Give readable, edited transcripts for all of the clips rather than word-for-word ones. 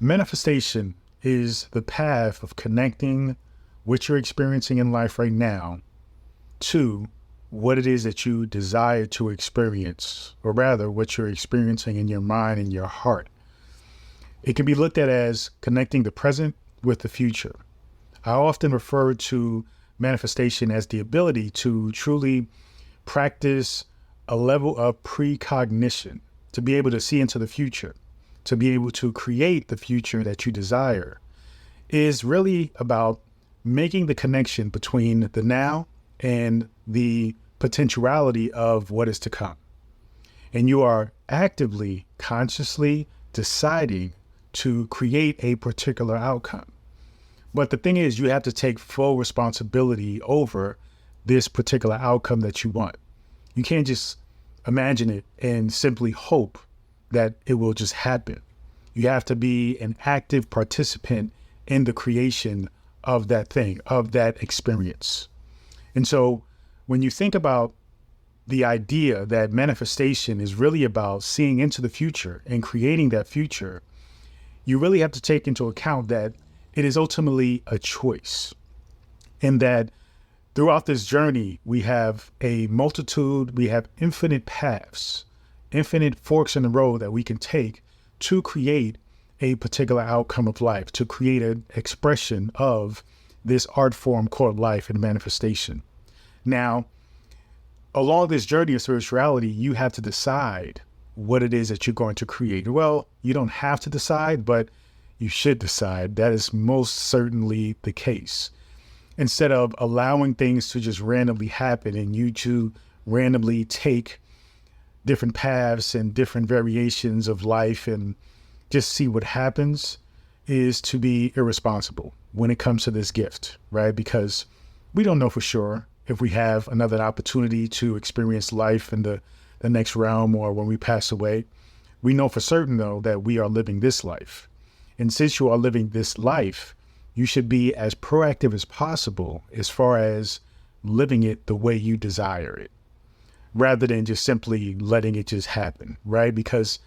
Manifestation is the path of connecting what you're experiencing in life right now to what it is that you desire to experience, or rather, what you're experiencing in your mind and your heart. It can be looked at as connecting the present with the future. I often refer to manifestation as the ability to truly practice a level of precognition, to be able to see into the future, to be able to create the future that you desire. Is really about making the connection between the now and the potentiality of what is to come. And you are actively, consciously deciding to create a particular outcome. But the thing is, you have to take full responsibility over this particular outcome that you want. You can't just imagine it and simply hope that it will just happen. You have to be an active participant in the creation of that thing, of that experience. And so when you think about the idea that manifestation is really about seeing into the future and creating that future, you really have to take into account that it is ultimately a choice, and that throughout this journey, we have a multitude, we have infinite paths, infinite forks in the road that we can take to create a particular outcome of life, to create an expression of this art form called life and manifestation. Now, along this journey of spirituality, you have to decide what it is that you're going to create. Well, you don't have to decide, but you should decide. That is most certainly the case. Instead of allowing things to just randomly happen and you to randomly take different paths and different variations of life and just see what happens, is to be irresponsible when it comes to this gift, right? Because we don't know for sure if we have another opportunity to experience life in the next realm or when we pass away. We know for certain, though, that we are living this life. And since you are living this life, you should be as proactive as possible as far as living it the way you desire it, rather than just simply letting it just happen, right? Because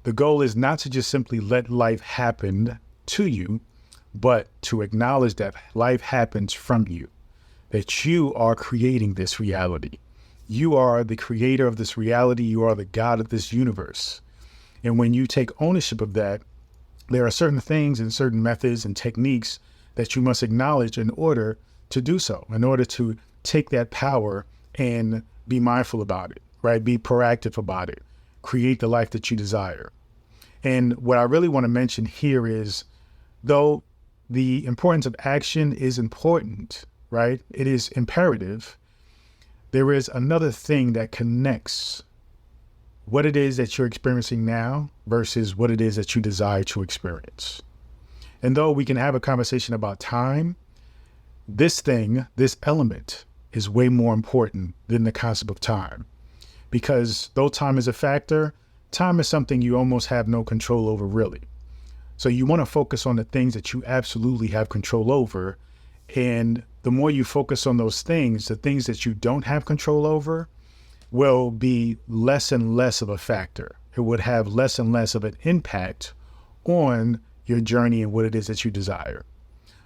the goal is not to just simply let life happen to you, but to acknowledge that life happens from you, that you are creating this reality. You are the creator of this reality. You are the God of this universe. And when you take ownership of that, there are certain things and certain methods and techniques that you must acknowledge in order to do so, in order to take that power and be mindful about it, right? Be proactive about it. Create the life that you desire. And what I really want to mention here is, though the importance of action is important, right? It is imperative. There is another thing that connects what it is that you're experiencing now versus what it is that you desire to experience. And though we can have a conversation about time, this thing, this element, is way more important than the concept of time. Because though time is a factor, time is something you almost have no control over, really. So you want to focus on the things that you absolutely have control over. And the more you focus on those things, the things that you don't have control over will be less and less of a factor. It would have less and less of an impact on your journey and what it is that you desire.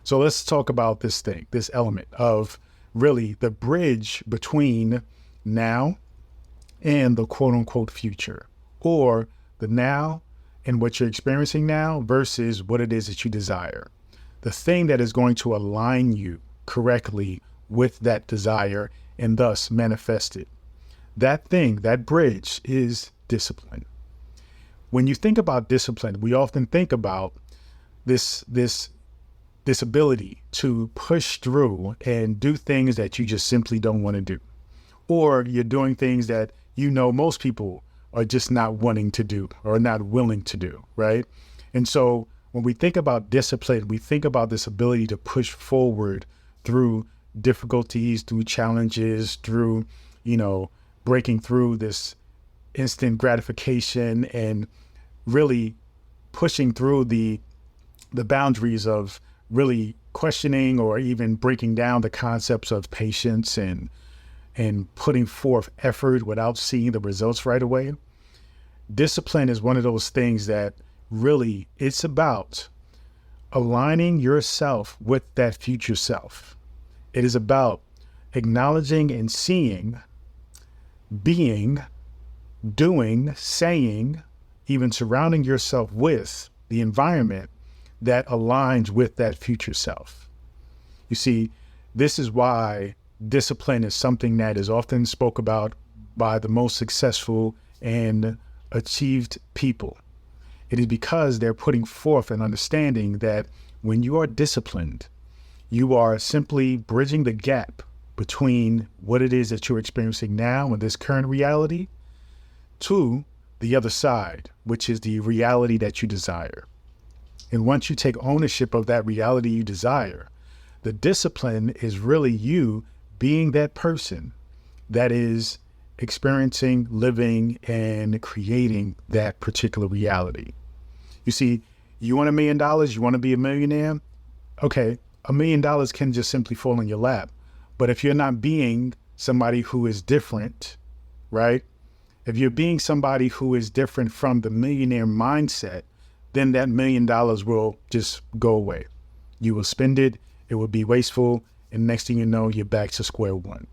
So let's talk about this thing, this element of really the bridge between now and the quote unquote future, or the now and what you're experiencing now versus what it is that you desire. The thing that is going to align you correctly with that desire and thus manifest it. That thing, that bridge, is discipline. When you think about discipline, we often think about this ability to push through and do things that you just simply don't want to do. Or you're doing things that you know most people are just not wanting to do or not willing to do, right? And so when we think about discipline, we think about this ability to push forward through difficulties, through challenges, through, breaking through this instant gratification and really pushing through the boundaries of really questioning or even breaking down the concepts of patience and putting forth effort without seeing the results right away. Discipline is one of those things that really, it's about aligning yourself with that future self. It is about acknowledging and seeing, being, doing, saying, even surrounding yourself with the environment that aligns with that future self. You see, this is why discipline is something that is often spoke about by the most successful and achieved people. It is because they're putting forth an understanding that when you are disciplined, you are simply bridging the gap between what it is that you're experiencing now in this current reality to the other side, which is the reality that you desire. And once you take ownership of that reality you desire, the discipline is really you being that person that is experiencing, living, and creating that particular reality. You see, you want $1 million, you want to be a millionaire? Okay, $1 million can just simply fall in your lap. But if you're not being somebody who is different, right? If you're being somebody who is different from the millionaire mindset, then that $1 million will just go away. You will spend it, it will be wasteful, and next thing you know, you're back to square one.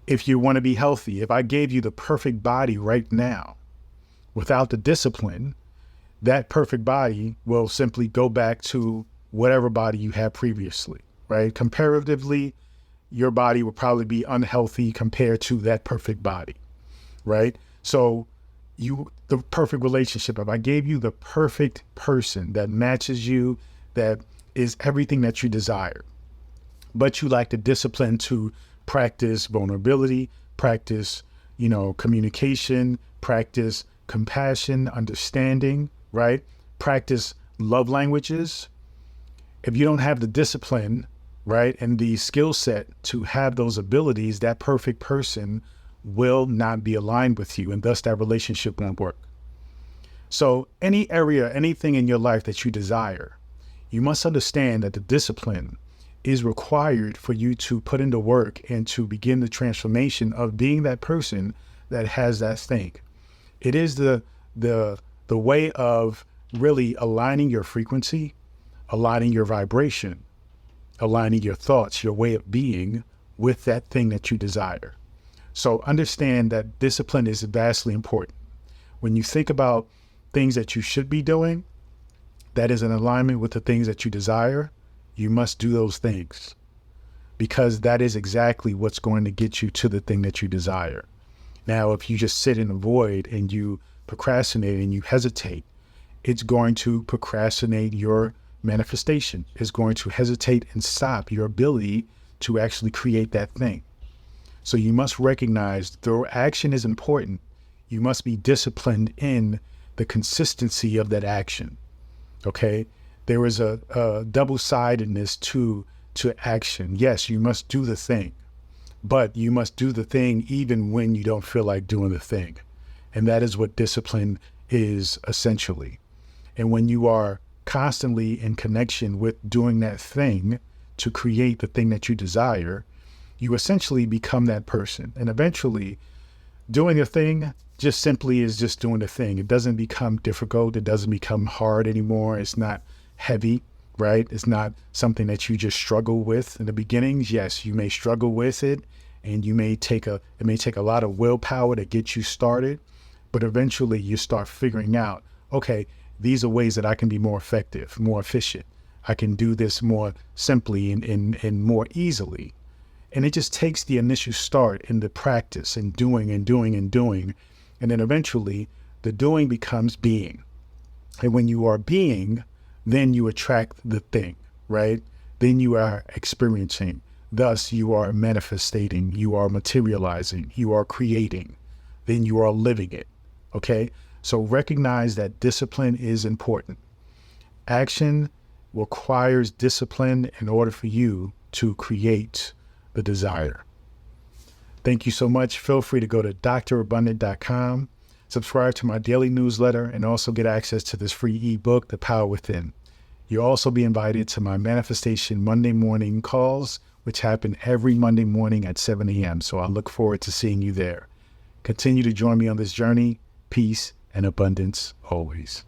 If you want to be healthy, if I gave you the perfect body right now, without the discipline, that perfect body will simply go back to whatever body you had previously, right? Comparatively, your body will probably be unhealthy compared to that perfect body, right? So the perfect relationship, if I gave you the perfect person that matches you, that is everything that you desire, but you lack the discipline to practice vulnerability, practice, communication, practice compassion, understanding, right? Practice love languages. If you don't have the discipline, right, and the skill set to have those abilities, that perfect person will not be aligned with you, and thus that relationship won't work. So any area, anything in your life that you desire, you must understand that the discipline is required for you to put into work and to begin the transformation of being that person that has that thing. It is the way of really aligning your frequency, aligning your vibration, aligning your thoughts, your way of being with that thing that you desire. So understand that discipline is vastly important. When you think about things that you should be doing, that is in alignment with the things that you desire, you must do those things, because that is exactly what's going to get you to the thing that you desire. Now, if you just sit in a void and you procrastinate and you hesitate, it's going to procrastinate your manifestation. It's going to hesitate and stop your ability to actually create that thing. So you must recognize, though action is important, you must be disciplined in the consistency of that action. Okay? There is a double-sidedness to action. Yes, you must do the thing, but you must do the thing even when you don't feel like doing the thing. And that is what discipline is essentially. And when you are constantly in connection with doing that thing to create the thing that you desire, you essentially become that person. And eventually, doing a thing just simply is just doing the thing. It doesn't become difficult. It doesn't become hard anymore. It's not heavy, right? It's not something that you just struggle with in the beginnings. Yes, you may struggle with it, and it may take a lot of willpower to get you started, but eventually you start figuring out, okay, these are ways that I can be more effective, more efficient. I can do this more simply and more easily. And it just takes the initial start in the practice and doing and doing and doing. And then eventually the doing becomes being. And when you are being, then you attract the thing, right? Then you are experiencing. Thus, you are manifesting, you are materializing, you are creating, then you are living it, okay? So recognize that discipline is important. Action requires discipline in order for you to create the desire. Thank you so much. Feel free to go to drabundant.com, subscribe to my daily newsletter, and also get access to this free ebook, The Power Within. You'll also be invited to my Manifestation Monday morning calls, which happen every Monday morning at 7 a.m. So I look forward to seeing you there. Continue to join me on this journey. Peace and abundance always.